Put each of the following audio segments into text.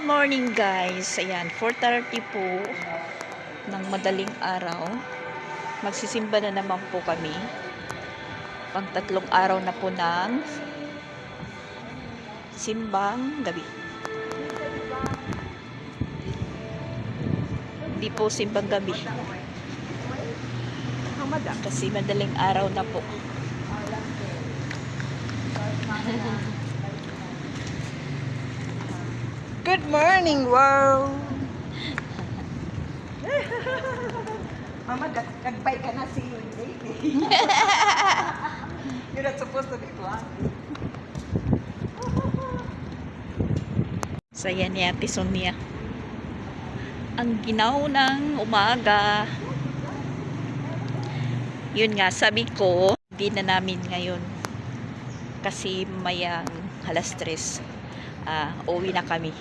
Good morning guys. Ayan, 4:30 po ng madaling araw. Magsisimba na naman po kami. Pang tatlong araw na po ng simbang gabi. Hindi po simbang gabi. Kasi madaling araw na po. Good morning, world! Mama, nag-bye ka na, see you in baby. You're not supposed to be flying. Saya ni Ate Sonia. Ang ginaw ng umaga. Yun nga, sabi ko, hindi na namin ngayon. Kasi mayang alas 3. Uwi na kami.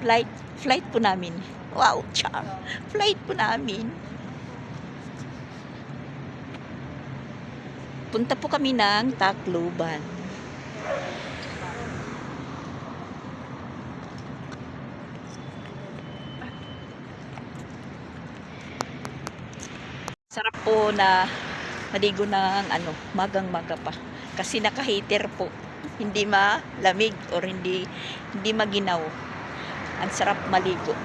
Flight po namin. Wow, char. Flight po namin. Punta po kami ng Tacloban. Sarap po na maligo ng magang-maga pa. Kasi naka-heater po. Hindi malamig or hindi maginaw. Ang sarap maligo.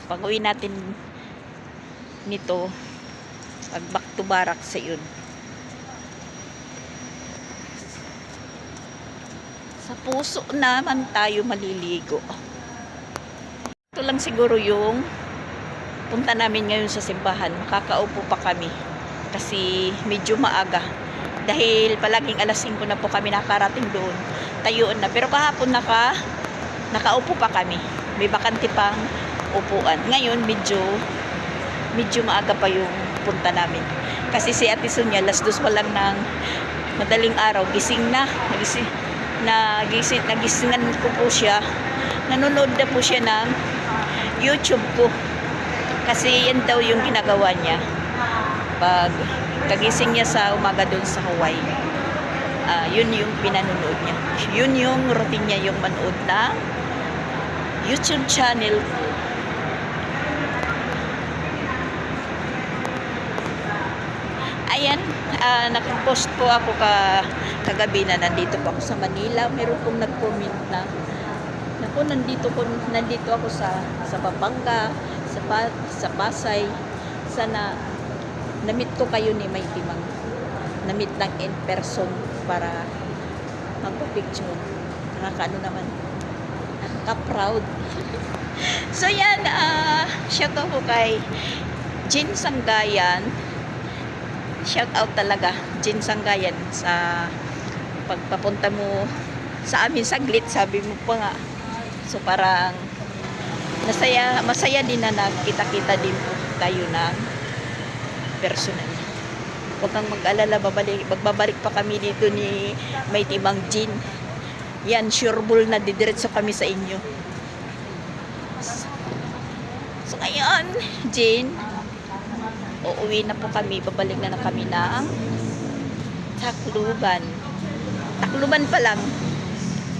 Pag uwi natin nito, pag back to barracks sa yun. Sa puso naman tayo maliligo. Ito lang siguro yung punta namin ngayon sa simbahan. Makakaupo pa kami kasi medyo maaga. Dahil palaging alas 5 na po kami nakarating doon. Tayuan na. Pero kahapon nakaupo pa kami. May bakante pang upuan. Ngayon medyo maaga pa yung punta namin. Kasi si Ate Sonia, alas 2 pa lang ng madaling araw, gising na. Nagisingan ko po siya. Nanonood na po siya ng YouTube ko. Kasi yan daw yung ginagawa niya. Pag kagising niya sa umaga doon sa Hawaii, yun yung pinanonood niya. Yun yung routine niya, yung manood na YouTube channel ko. Ayan, nag-post po ako kagabi na nandito po ako sa Manila. Meron pong nag-comment na naku, nandito ako sa Pampanga, sa Pasay. Sana na-meet ko kayo ni May Timang. Na-meet lang in person para magpa-picture. Nakakaano naman. Nakaka-proud. So yan, shout out po kay Jin Sanggayan. Shout out talaga, Jin Sanggayan, sa pagpapunta mo sa amin saglit, sabi mo pa nga. So parang masaya din na nakita-kita din po tayo ng personal. Huwag kang mag-alala, magbabalik pa kami dito ni May Timang Jin. Yan, sureball na didiretso kami sa inyo. So ngayon, Jin, uuwi na po kami, babalik na kami ng Tacloban. Tacloban pa lang.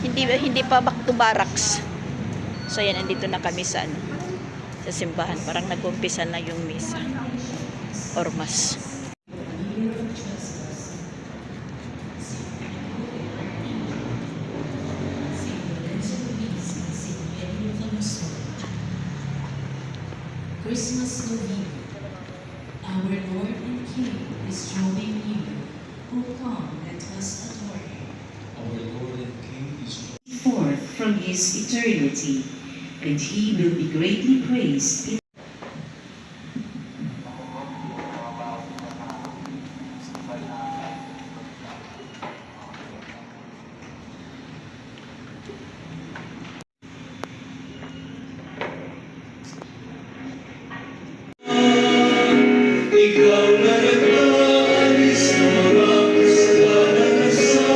Hindi pa back to barracks. So yan, nandito na kami sa simbahan. Parang nag-umpisa na yung misa or mass. Christmas Novena. Our Lord and King is drawing near. O come, let us adore Him. Our Lord and King is Forth from His eternity, and He will be greatly praised. Ikaw na nag-aalis ng mga kasalanan sa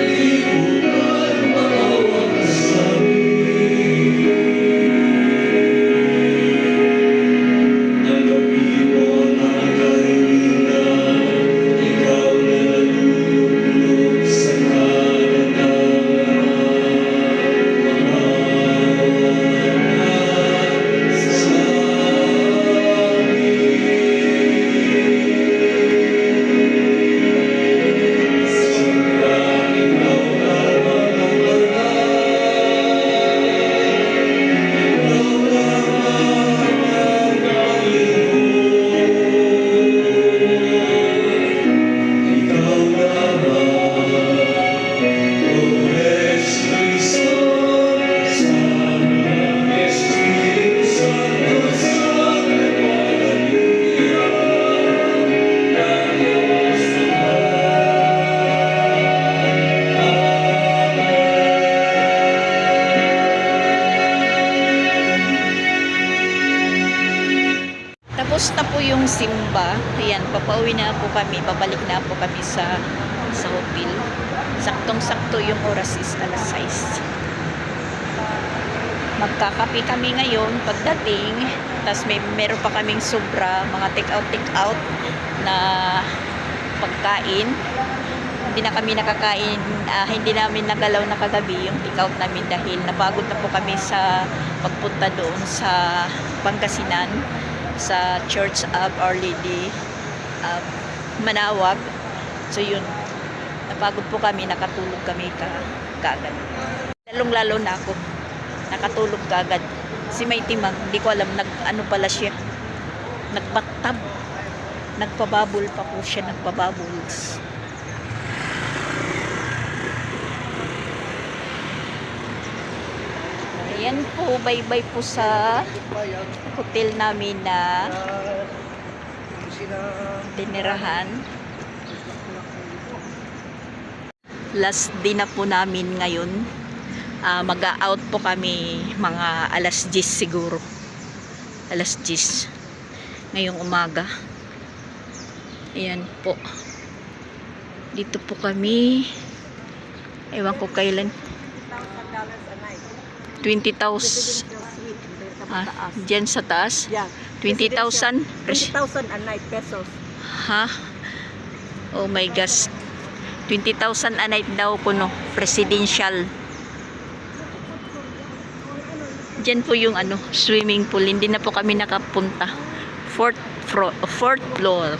lipunan, maawa ka sa amin. Tanggapin mo ang mga kahilingan, ikaw na nalulubog sa kanan ng mga po yung simba. Ayan, papauwi na po kami. Babalik na po kami sa hotel. Saktong-sakto yung oras is alas 6. Magkakape kami ngayon pagdating. Tapos meron pa kaming sobra, mga take-out na pagkain. Hindi na kami nakakain, hindi namin nagalaw na kagabi yung take-out namin dahil napagod na po kami sa pagpunta doon sa Pangasinan, sa Church of Our Lady Manawag. So yun, napagod po kami, nakatulog kami kaagad. Lalong-lalo na ako, nakatulog kaagad. Si May Timang, hindi ko alam, ano pala siya, nagbaktab, nagpababol pa po siya, nagpababols. Ayan po, bye-bye po sa hotel namin na tinirahan. Last day na po namin ngayon. Mag-out po kami mga alas 10 siguro. Alas 10 ngayong umaga. Ayan po. Dito po kami. Ewan ko kailan. $20,000 a night. 20,000. Diyan sa taas? Yeah. 20,000? 20,000 a night pesos. Ha? Oh my gosh. 20,000 a night daw kuno. Presidential. Diyan po yung swimming pool. Hindi na po kami nakapunta. Fourth floor.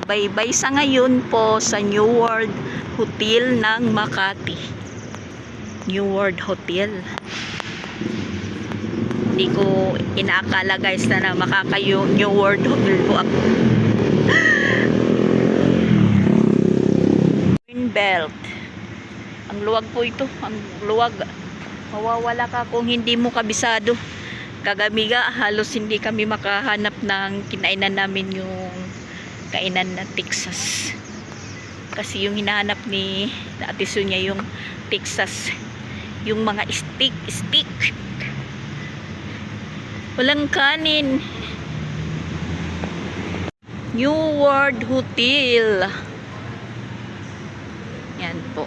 Bye-bye sa ngayon po sa New World Hotel ng Makati. New World Hotel. Hindi ko inaakala guys na makakayo New World Hotel po ako. Green Belt. Ang luwag po ito. Ang luwag. Mawawala ka kung hindi mo kabisado. Kagamiga, halos hindi kami makahanap ng kinainan namin yung kainan na Texas. Kasi yung hinahanap ni Ate Sonia yung Texas. Yung mga steak. Walang kanin. New World Hotel. Yan po.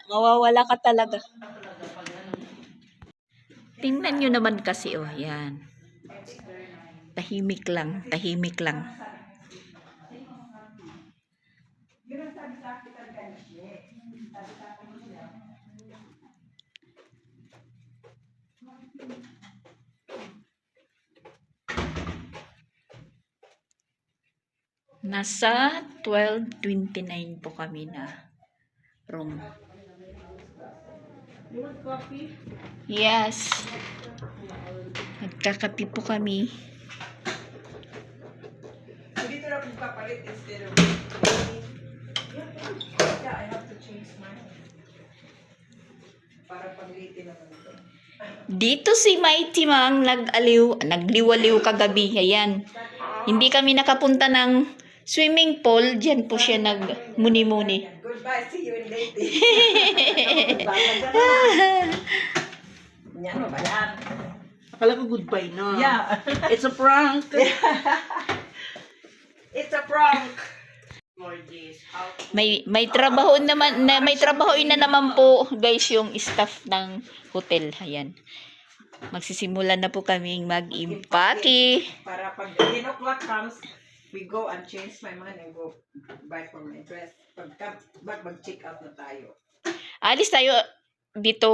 Mawawala ka talaga. Tingnan nyo naman kasi, oh, yan. Tahimik lang. Nasa 12:29 po kami na room. You want coffee? Yes. Nagkakape po kami. So dito na kung kapalit instead of yeah, I have to change mine. Para pag-rating naman ito. Dito si Mighty Mang nagliwaliw kagabi. Ayan. Hindi kami nakapunta ng swimming pool. Diyan po siya nagmuni-muni. Goodbye, see you in lady. Yan mo ba yan? Akala ko goodbye na. Yeah. It's a prank. It's a prank. May trabaho naman may trabahoin na naman po guys yung staff ng hotel. Ayan. Magsisimula na po kaming mag-impake. Para pag 10 o'clock comes, we go and change my mind and go buy for my dress. Pag mag-check out na tayo. Alis tayo dito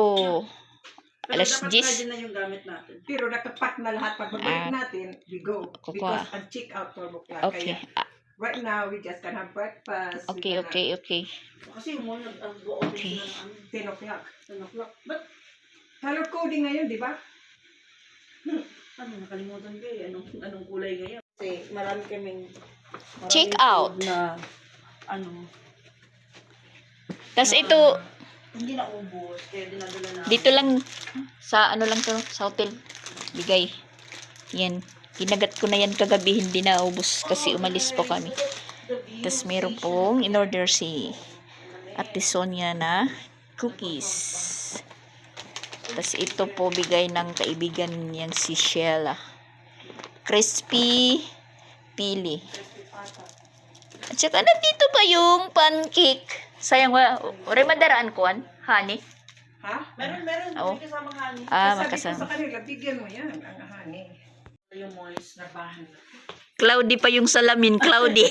alas Dapat 10. ready na yung gamit natin. Pero nakapack na lahat. Pag magbalik natin, we go. kukuha. Because ang check out 12 o'clock. Okay. Kaya, right now, we just can have breakfast. Okay. Kasi yung mall, nag-open Okay. sila ng 10 o'clock. 10 o'clock. But, Color coding ngayon, di ba? Ano, nakalimutan ko eh. Anong kulay ngayon? Kasi marami Check out. food na, Tapos ito, hindi na ubos. Kaya dinadala na. dito lang, sa ano lang to, sa hotel. Bigay. Yan. Ginagat ko na yan kagabi, hindi na ubos kasi umalis po kami. Tapos meron pong in-order si Ate Sonia na cookies. Tapos ito po bigay ng kaibigan niyang si Sheila. Crispy pili. At saka nandito pa yung pancake. Sayang wa, ore madaraan ko honey. Ha? Meron. Oo. May kasamang honey. Ah, Sabi ko makasama. sa kanila, bigyan mo yan, ang honey. Yung moist na bahan. Cloudy pa yung salamin, cloudy.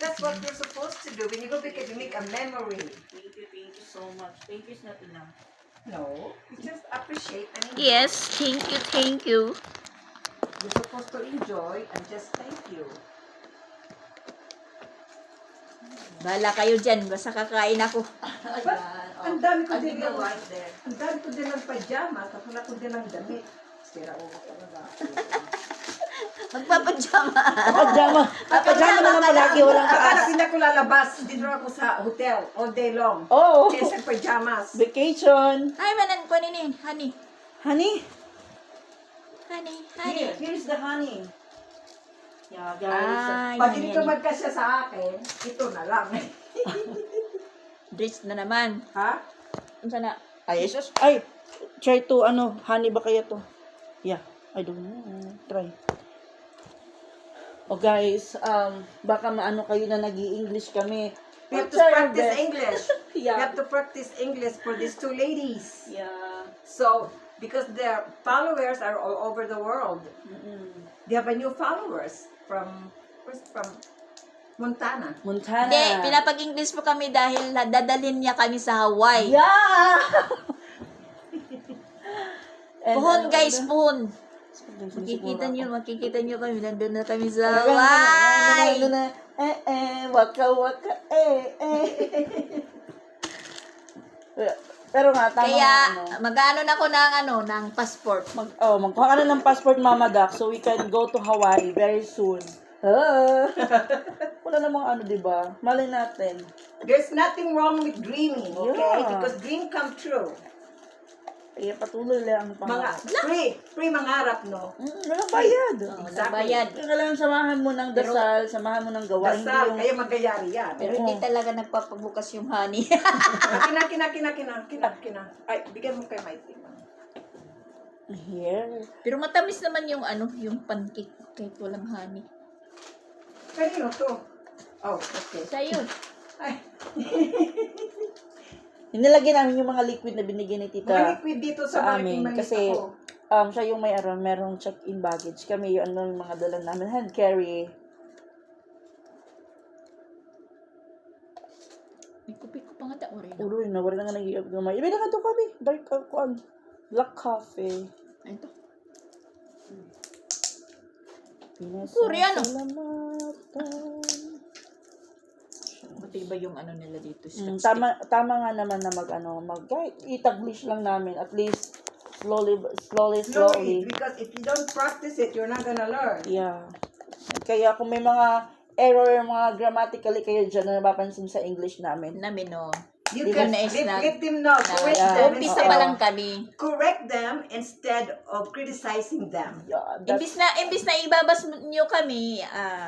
That's what we're supposed to do. When you go back, you make a memory. Thank you so much. Thank you not enough. No, you just appreciate and enjoy. Yes, thank you. You're supposed to enjoy and just thank you. Bahala kayo dyan, basta kakain ako. But, ang dami ko din Yung ng right there. ang dami ko din ng pajama, tapos wala ko din ng damit. Sira ulo talaga. Magpapajama. Pajama naman palagi, walang Akala hindi ako lalabas. Dito ako sa hotel all day long. Oh, Kaya sa pajamas. vacation. Ay, manan ko ninin, honey. Honey? Honey. Here's the honey. Yeah, guys. Ay, Pag yan, hindi yan. ka magkasya sa akin, ito na lang. Dress na naman. Ha? Ano na? Ay, try to, honey ba kaya to? Yeah, I don't know. Try. Oh guys, baka maano kayo na nag-i-English kami. We have to Try our practice best. English. We Yeah. have to practice English for these two ladies. Yeah. So, because their followers are all over the world. They have a new followers from Montana. Montana. Hindi, pinapag-English po kami dahil dadalhin niya kami sa Hawaii. Yeah! And Puhon ano guys, ba? puhon. Siguro Makikita nyo kami. Nandun na kami sa ako. Hawaii. Waka waka, Pero nga, tama Kaya, nga, mag-ano na ako ng passport. magkuha ka na ng passport, Mama Doc, so we can go to Hawaii very soon. Wala namang diba? Malay natin. There's nothing wrong with dreaming, okay? Yeah. Because dream come true. Kaya patuloy lang ang Mga pangarap. free mangarap, no? Walang bayad. Walang bayad. Kaya kailangan samahan mo ng dasal, samahan mo ng gawa. Dasal, Hindi kaya magayari yan. Pero hindi talaga nagpapabukas yung honey. Kina. Ay, bigyan mo kay Mighty. Here. Pero matamis naman yung yung pancake kahit walang honey. Kanino to? Oh, okay. Sa'yo. Ay, Inilagay namin yung mga liquid na binigyan ni Tita mga liquid dito sa sa malaking amin. manita Kasi ko. siya yung merong check-in baggage. Kami yung mga dala namin. Hand carry. May kupi ko pa nga rin. Ulo na, wala na nga nag-iab gamay. Ibi na nga to kami. Dark black coffee. Ito. Pinasasalamatan. Matibay yung nila dito. Tama nga naman na kahit itaglish lang namin. At least, slowly. Slowly, because if you don't practice it, you're not gonna learn. Yeah. Kaya kung may mga error, mga grammatically kayo dyan na napapansin sa English namin. Namin, no. You Di can ba na let them know. Correct them Umpisa instead pa of- lang kami. correct them instead of criticizing them. Yeah, Imbis na ibabas nyo kami,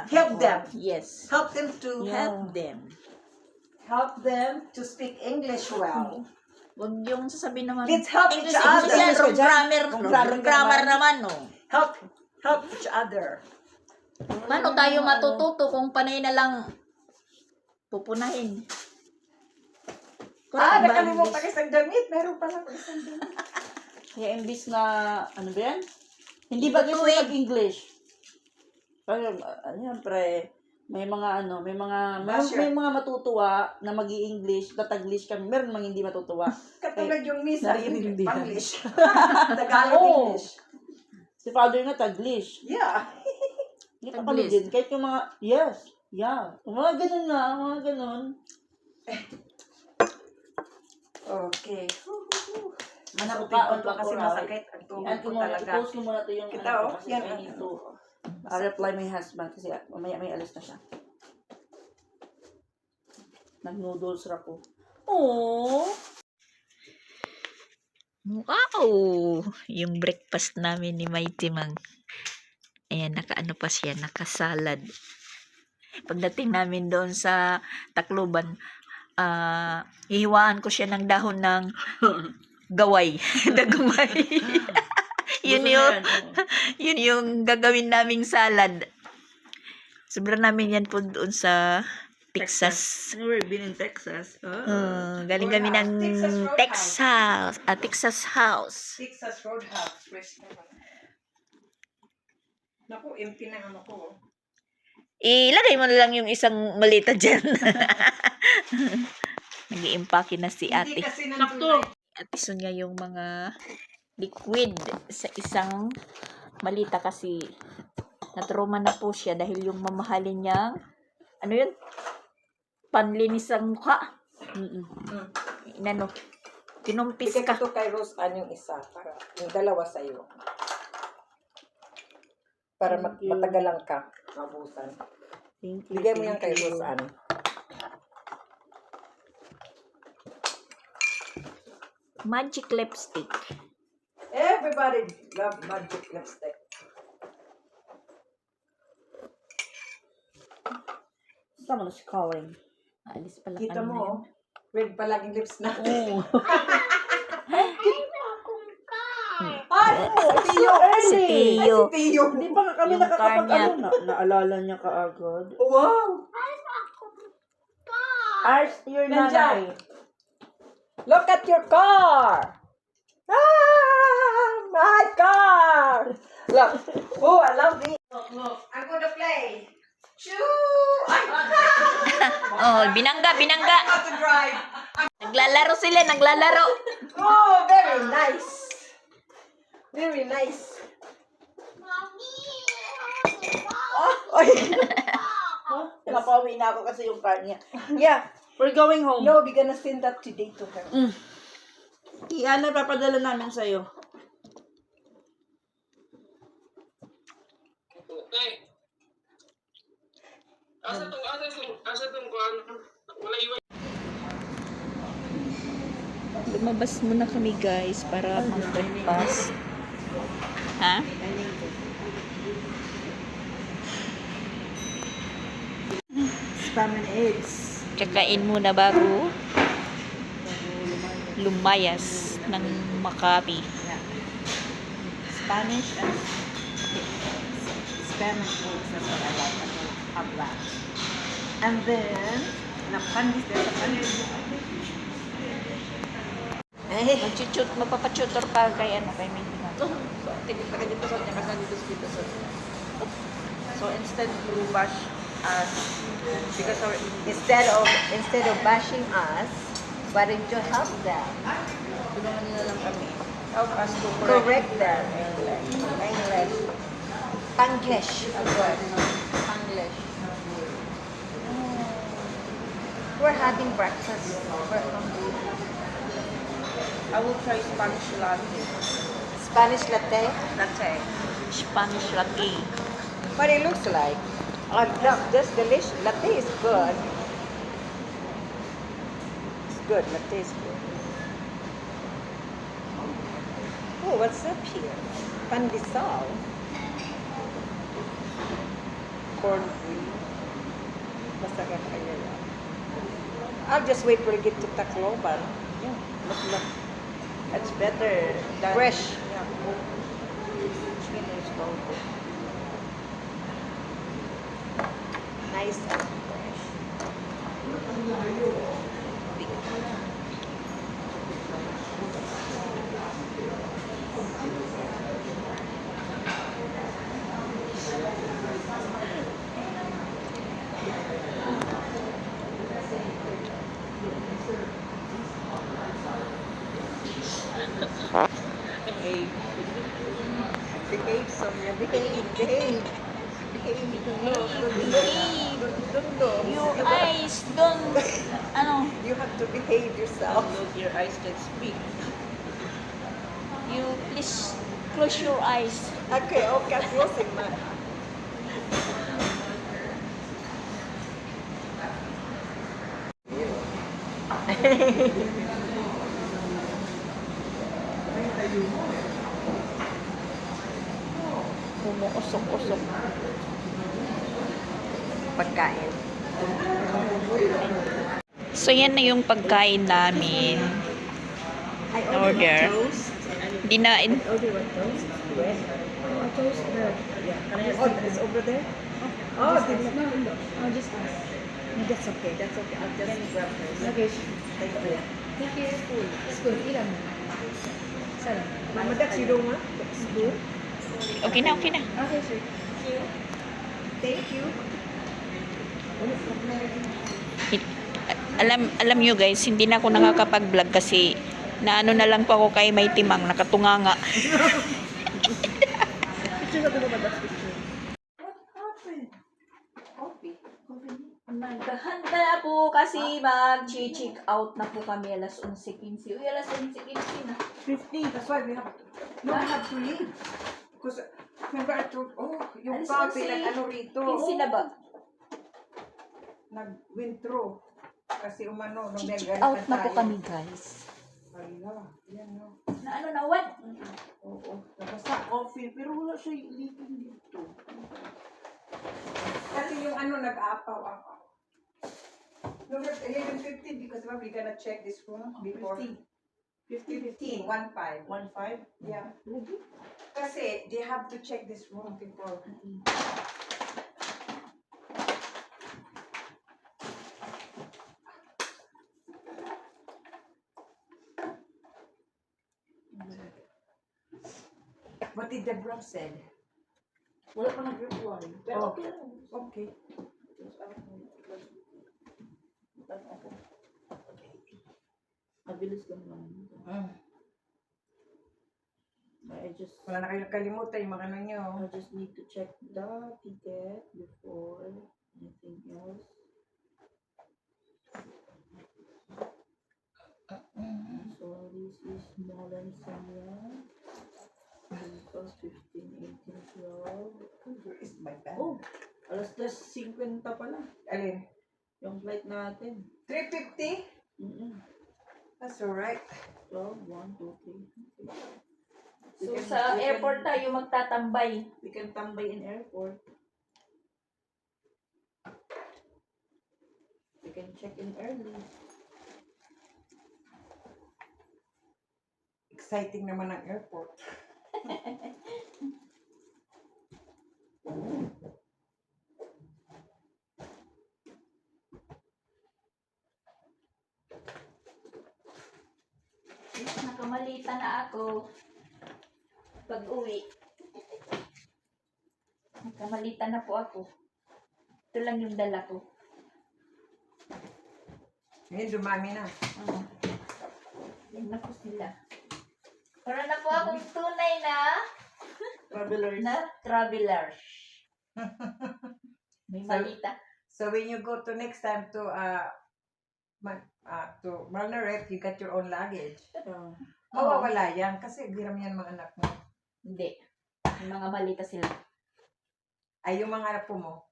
Help them. Yes. Help them to Help them. speak English well. Huwag yung sasabihin naman. Let's help each English, other. English yan, wrong grammar. Wrong Wrong grammar naman, no. Help each other. Paano tayo matututo kung panay na lang pupunahin? Correct ba, Nakalimutan English? ka isang damit. Meron pala ako isang damit. Kaya imbis na, ano ba yan? Hindi ba gusto Tutuwid. mag-English? Pero, siyempre, may mga Basher. matutuwa na mag-i-English, tataglish kami. Meron namang hindi matutuwa. Katulad yung misa. naiintindihan. English. Tagalog Oo. English. Si Father nga taglish. Yeah. Hindi ka Taglish. din. Kahit yung mga, yes, yeah. Yung mga ganun nga, mga ganun. Okay. Manakaon ko kasi right? masakit ang tuhod Yan ko ko muna, talaga. i-post ko muna to yung Kita, ano, oh. kasi Yan, I need to reply my husband kasi mamaya may alis na siya. Nag-noodles ra ko. Oh, Wow! Yung breakfast namin ni Mighty Mang. Ayan, nakaano pa siya, nakasalad. Pagdating namin doon sa Tacloban, hihiwaan ko siya ng dahon ng gaway. Dagumay. Yun gusto niya yung, yan, oh. yun yung gagawin naming salad. Sobra namin yan po doon sa Texas. We've been in Texas. Galing kami ng Texas house. Texas Roadhouse. Fresh naman. Naku, empty na ano ko. Ilagay mo na lang yung isang malita dyan. Nag-iimpake na si ate. Hindi kasi Sakto. Ate Sonia yung mga liquid sa isang malita kasi natroma na po siya dahil yung mamahalin niyang ano yun? Panlinis ang mukha. Inano? Kinumpis Bigay ka. ko to kay Rose Ann yung isa. Para yung dalawa sa'yo. Para Thank you. matagalan ka. Mabusan. Thank you. Bigay mo yan thank kay you. Rose Ann. Magic lipstick. Everybody love magic lipstick. Someone is calling. Alis pala Kita kanina mo, yun. oh. Red palaging lips na. Oh. Ay, si Tio. Si Tio. Si Tio. Hindi pa nga kami Yung car niya. nakakapag-ano. Naalala niya kaagad. Wow. Ars, your Nandiyan. nanay. Look at your car. Ah, my car. Look. Oh, I love this. Look. I'm gonna play. Shoo! Ay, Oh, binangga. how to drive. Naglalaro sila, naglalaro. Oh, very nice. Very nice. Oh, oy. Napauwi na ako kasi yung car niya. Yeah, we're going home. No, we're gonna send that today to her. Iyan na papadala namin sa'yo. Lumabas muna kami guys para mag-breakfast. Ha? Spam and eggs. Kakain muna bago lumayas ng Maccabi. Spanish and spam and eggs. That's what I like. Have that. And then, napandis there's a pandis. Eh, Magpapatutor pa kay ano kay Mindy. Tigit na dito sa niya kasi dito sa dito sa. So instead to bash us because our instead of bashing us, why don't you help them? tulungan nila lang kami. Help us to Correct them. English. English. English. We're having breakfast. We're hungry. I will try Spanish latte. Spanish latte. Latte. Spanish latte. What it looks like. Oh, look, this delicious. Latte is good. It's good. Latte is good. Oh, what's up here? Pandesal. Cornbread. Masarap kaya yan. I'll just wait for it to Tacloban. Yeah, look. It's better than Fresh. Yeah. Chicken is so good. Nice and fresh. Behave. Behave, Sonia. Behave. Behave. Your eyes don't, ano, You have to behave yourself. Look, your eyes can speak. You please close your eyes. Okay, okay, I'm closing my. Umuusok-usok. Pagkain. So, yan na yung pagkain namin. Order. Hindi na, Order what toast? Bread? Oh, toast bread. Yeah. Can I have oh, it's over there? Oh, no. Oh, just ask. No, that's okay. That's okay. I'll just grab this. Okay. Thank you. Thank you. School. Ilan? Sana. Mama, that's you don't want? That's good. okay na, okay na. Okay, sir. Thank you. Alam nyo guys, hindi na ako nakakapag-vlog kasi naano na lang po ako kay May Timang, nakatunganga. Picture na ba that's picture? Naghahanda na po kasi mag-check out na po kami alas 11:15. Uy, alas 11:15 na. 15. That's why we have no, we have to leave. Because remember I told, oh, yung Alas papi 11, nag-ano rito. 15 na ba? Nag-wintro. Kasi umano, nung Check nag-ano out na po tayo. kami guys. Ala, yan no. Na ano na, what? Oo. Nabasa coffee, pero wala siya leaking dito. Kasi yung ano, nag-apaw-apaw. No, 11:15 because we're gonna check this room before. 15. 1-5. 1.5? Yeah. Kasi they have to check this room before. What did the bro said? Wala pa nag-reply. Pero Oh. okay lang. Okay. Mabilis lang naman. I just Wala na kayo kalimutan yung mga ano nyo. I just need to check the ticket before anything else. So this is Nolan Samia. Because 15, 18, 12. Where is my bag? Oh, alas 3:50 pala. Alin? Yung flight natin. 3:50? That's alright. 12, 1, 2, 3. So, sa airport tayo magtatambay. We can tambay in airport. We can check in early. Exciting naman ang airport. Nakamalita na ako. Pag-uwi. Nakamalita na po ako. Ito lang yung dala ko. Ngayon, dumami na. Yan na po sila. Para na po akong tunay na Travelers. travelers. May malita. So when you go to next time to Malnaret, you got your own luggage. Mawawala yan kasi biram yan mga anak mo. Hindi. May mga malita sila. Ay, yung mga anak po mo.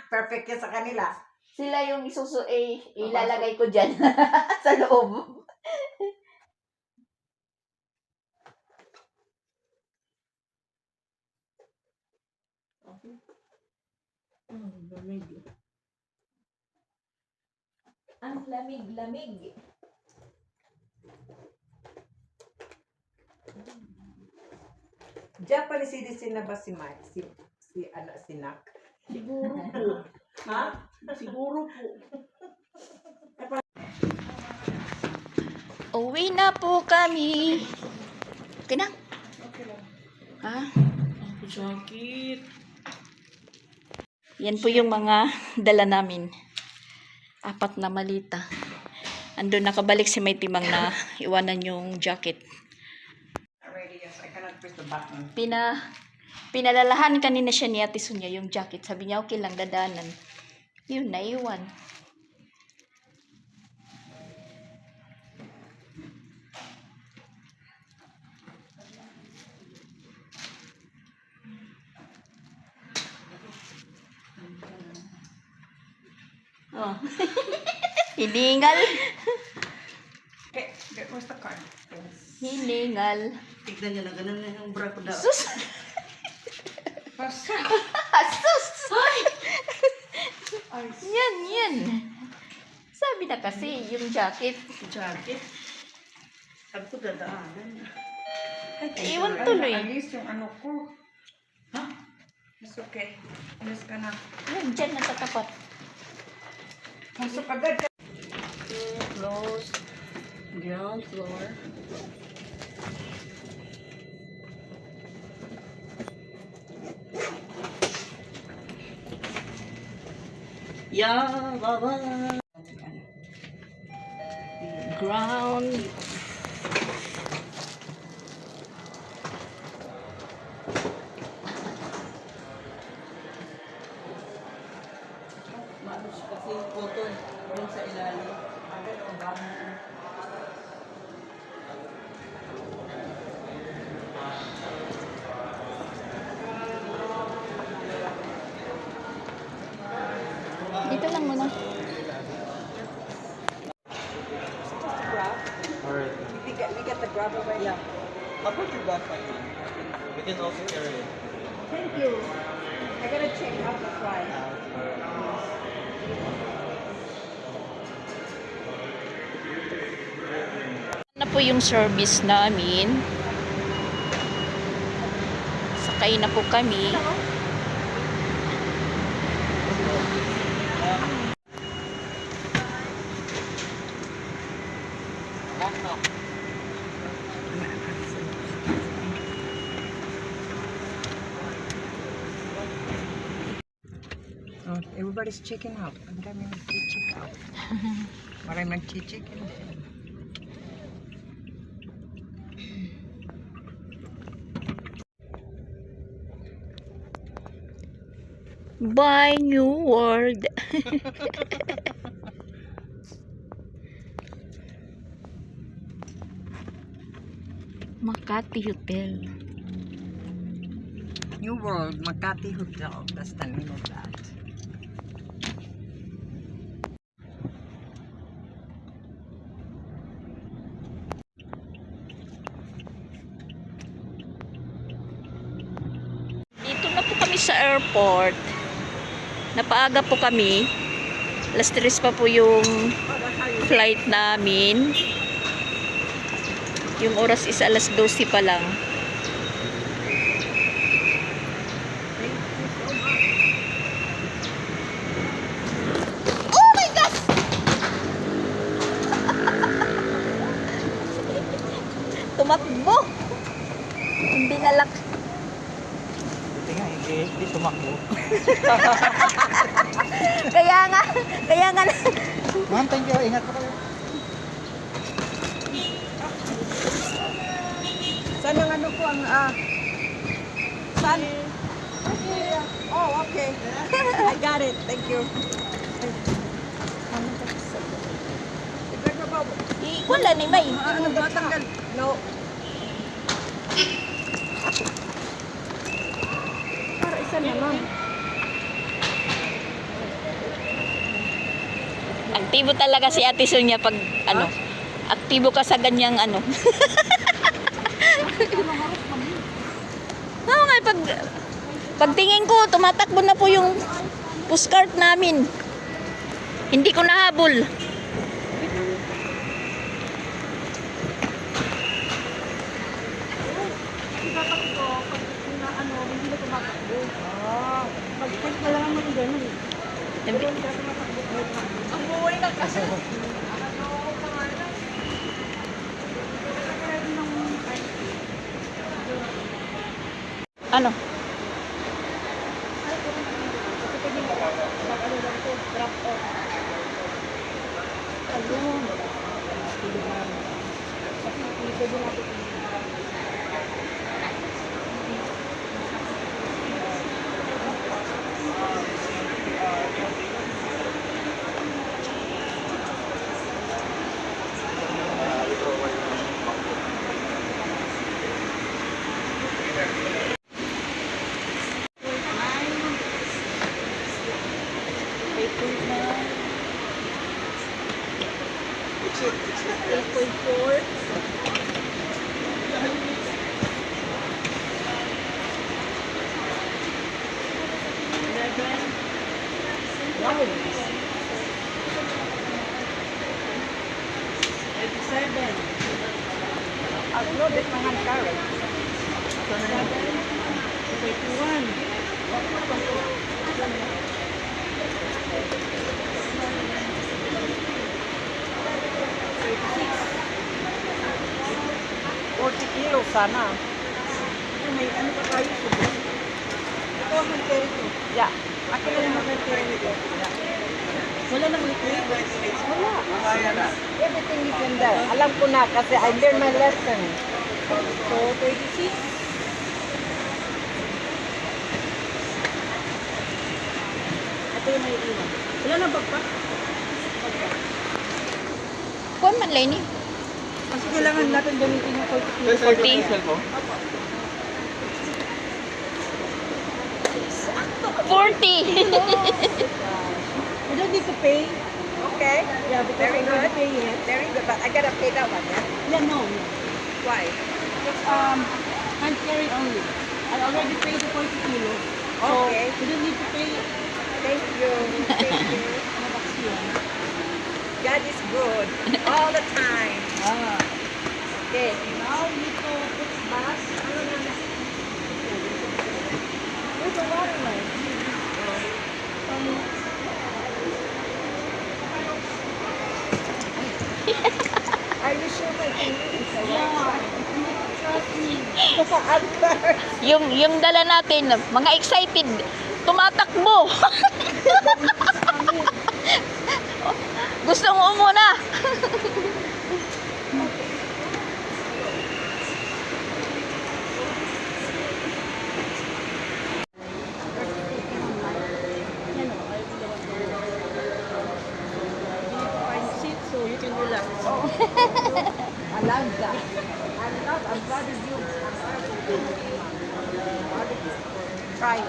Perfect yan sa kanila. Sila yung ilalagay ko dyan sa loob. Lamig. Ang lamig-lamig. Japanese citizen na ba si Mike? Si Nak? Siguro po. Ha? Siguro po. Uwi na po kami. Okay na? Okay lang. Ha? Ako sakit. Yan po yung mga dala namin. 4 na malita. Andun nakabalik si May Timang na iwanan yung jacket. Already, yes. I cannot press the button. Pinalalahan kanina siya ni Ate Sonia yung jacket. Sabi niya, okay lang, dadanan. Yun, naiwan. Oh. Hiningal. Okay, where's the card? Hiningal. Tignan niyo na, ganun na yung bra ko daw. Sus! Basta. Asus! Yan. Sabi na kasi, yung jacket. Jacket. Sabi ko dadaanan. Iwan tuloy. At least yung ano ko. Ha? It's okay. Alis ka na. Yan, dyan natatapat. Pasok agad. Close. Ground floor. Yeah, baba. Ground. Maano siya kasi photo yung sa ilalim. Dito lang muna. Alright. We get the grab already. Yeah. How about your backpack? We can also carry it. Thank you. I gotta check out the fly. Na po yung service namin. Sakay na po kami. Oh, everybody's checking out. Maraming nag-check out. Maraming nag-check in. Bye, New World. Makati Hotel. New World, Makati Hotel. That's the name of that. Dito na po kami sa airport. Napaaga po kami. Alas 3 pa po yung flight namin. Yung oras is alas 12 pa lang. Oh my God! Tumakbo! Hindi nalak. Buti nga, hindi tumakbo. Kaya nga. Ma'am, thank you. Ingat po kayo. Saan ang ano ko ang saan? Oh, okay. I got it. Thank you. Wala ni May. Ano ba tanggal? No. Para isa na, ma'am. Aktibo talaga si Ate Sonia pag ano. Aktibo ka sa ganyang ano. Oo nga, pagtingin ko, tumatakbo na po yung pushcart namin. Hindi ko nahabol. Mag-check na lang naman ganun. Ang buhay na kasi. Ano? 8.4. No, this mangan carrot. 21. Kilos sana. May ano pa tayo? Ito ang carry ko. Yeah. Akin na lang ang carry nito. Wala nang liquid. Wala. Everything is in there. Alam ko na kasi I learned my lesson. So, 36. Ito yung may iwan. Wala nang bag pa? Kuan man Lenny. Kasi kailangan natin gamitin yung 40 kilos. 40. You don't need to pay. Okay. Yeah, because Very I already good. pay it. Very good. But I gotta pay that one, yeah? Yeah, no. Why? It's hand carry only. I already paid the 40 kilos. So, Okay. you don't need to pay Thank you. Thank you. God is good all the time. Okay. Now you need to put back. Where's the water line? Are you sure my finger is Trust me. At first. Yung dala natin, mga excited, tumatakbo. Gusto mo umuna. Find seat so you can relax. I love that. I'm glad it's you. Try it.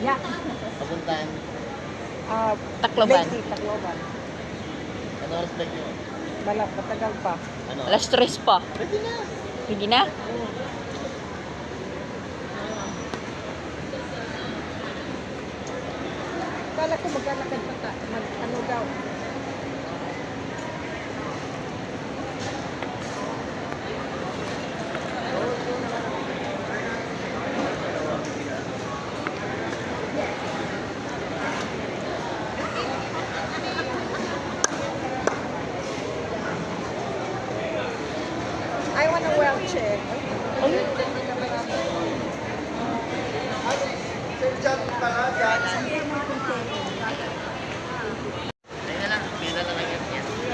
Yeah. Papuntahan. Tacloban. Lady, Tacloban. Ano oras break nyo? Balak, matagal pa. Ano? Alas 3 pa. Pwede na. Hindi na? Kala ko maglalakad pa ano daw. I want a well check. Ayun na lang. Pila na lang yan.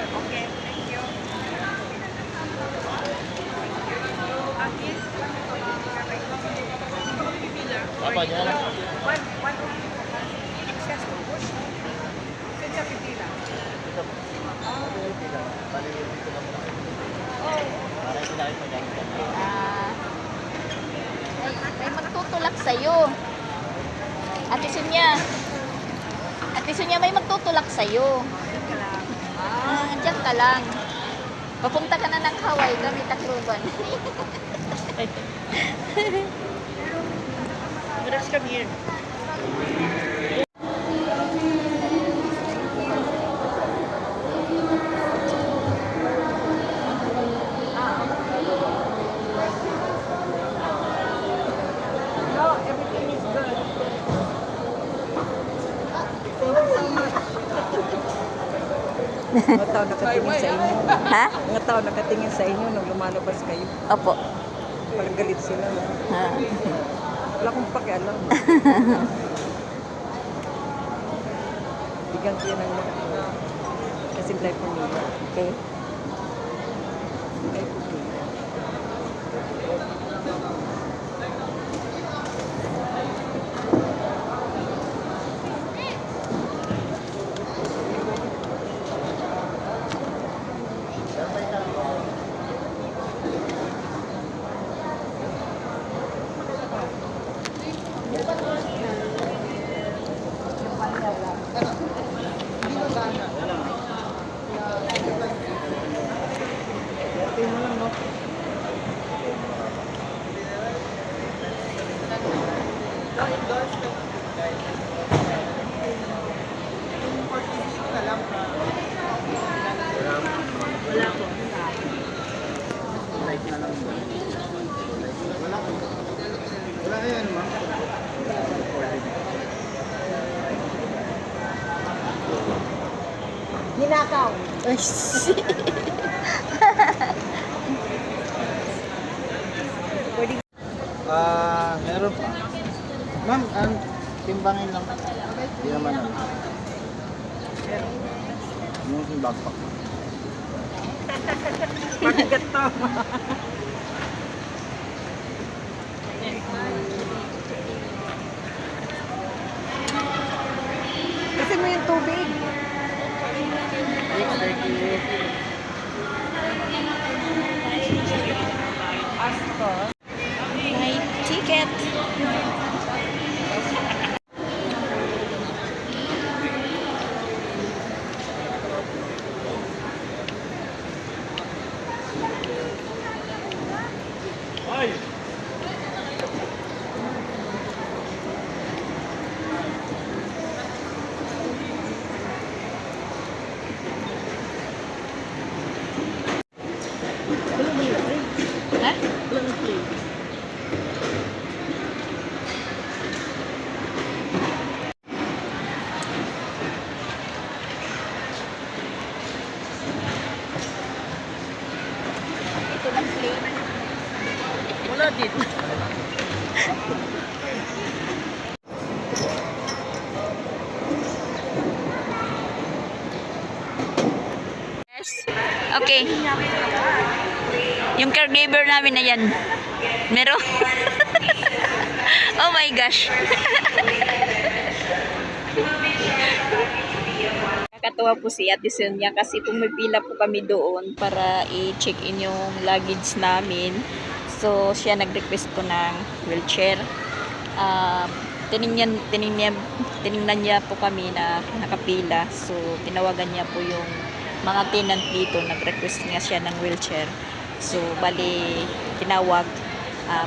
Okay, thank you. Papa, dyan lang. One excess to push. Saan siya pipila? Bali, dito na muna. Para hindi namin magamit yan. May magtutulak sa'yo. Ate Sonia, may magtutulak sa'yo. Diyan ka lang. Papunta ka na ng Hawaii, kami Tacloban. Relax, come here. No, everything is good. Thank you so much. Mga tao nakatingin sa inyo. Ha? Mga tao nakatingin sa inyo nung lumalabas kayo. Opo. Parang galit sila. Ha. Wala akong pakialam. Bigyan ko yan ng lahat. Kasi life for me. Okay. Life for me. Wala po. Light na lang. Wala. Wala yan, ma'am. Ninakaw. Meron pa. Ma'am, timbangin lang. Hindi naman ano. Yung backpack. Mabigat to. Kasi mo yung tubig. Thank you. May ticket. Ha? Ito lang plate. Wala din. Yes. Okay. Yung caregiver namin na yan. Meron. Oh my gosh. Nakakatuwa po si Ate Sonia kasi pumipila po kami doon para i-check-in yung luggage namin. So, siya nag-request po ng wheelchair. Tiningnan niya po kami na nakapila. So, tinawagan niya po yung mga tenant dito. Nag-request nga siya ng wheelchair. So, bali, tinawag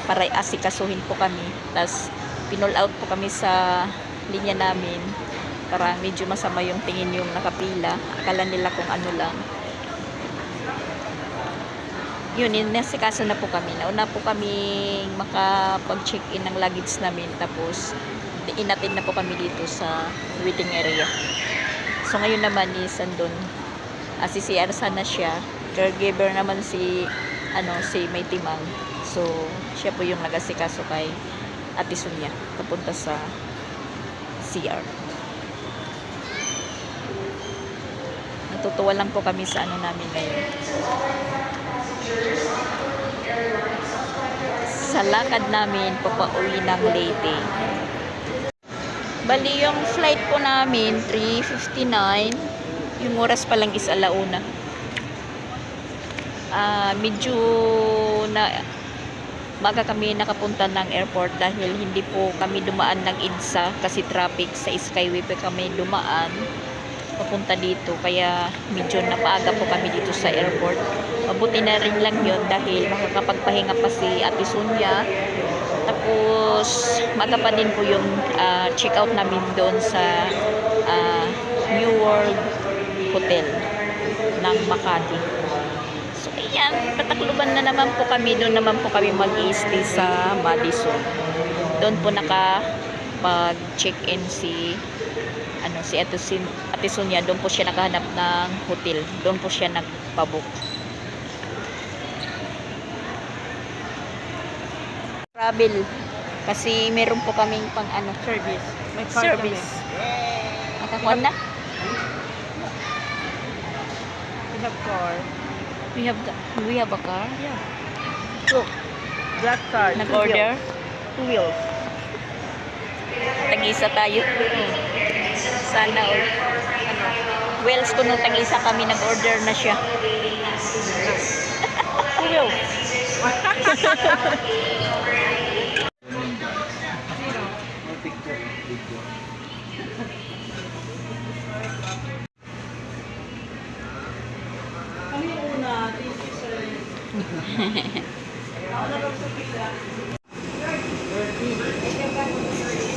para asikasuhin po kami. Tapos, pinull out po kami sa linya namin para medyo masama yung tingin yung nakapila. Akala nila kung ano lang. Yun, inasikaso na po kami. Nauna po kami makapag-check-in ng luggage namin. Tapos, inatin na po kami dito sa waiting area. So, ngayon naman is andun. Si CR sana siya. Caregiver naman si May Timang. So, siya po yung nag-asikaso kay Ate Sonia papunta sa CR. Natutuwa lang po kami sa ano namin ngayon. Sa lakad namin papauwi ng Leyte. Bali yung flight po namin 3:59. Yung oras pa lang is 1:00. Medyo na baga kami nakapunta ng airport dahil hindi po kami dumaan ng EDSA kasi traffic sa Skyway pa kami dumaan papunta dito, kaya medyo napaaga po kami dito sa airport. Mabuti na rin lang yun dahil makakapagpahinga pa si Ate Sonia. Tapos maga pa din po yung check out namin doon sa New World Hotel ng Makati. So ayan, patakluban na naman po kami. Doon naman po kami mag-stay sa Madison. Doon po nakapag-check-in si Ate Sonia. Doon po siya nakahanap ng hotel. Doon po siya nagpabook. Travel. Kasi meron po kaming pang Service. May card service. kami. Nakakuha na? We have car. We have a car? Yeah. Look. Black card. Nag-order? 2 wheels. Tag-isa tayo. Sana all. Wells ko nung tag-isa kami, nag-order na siya. 2 wheels. Kami una, this is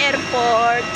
airport.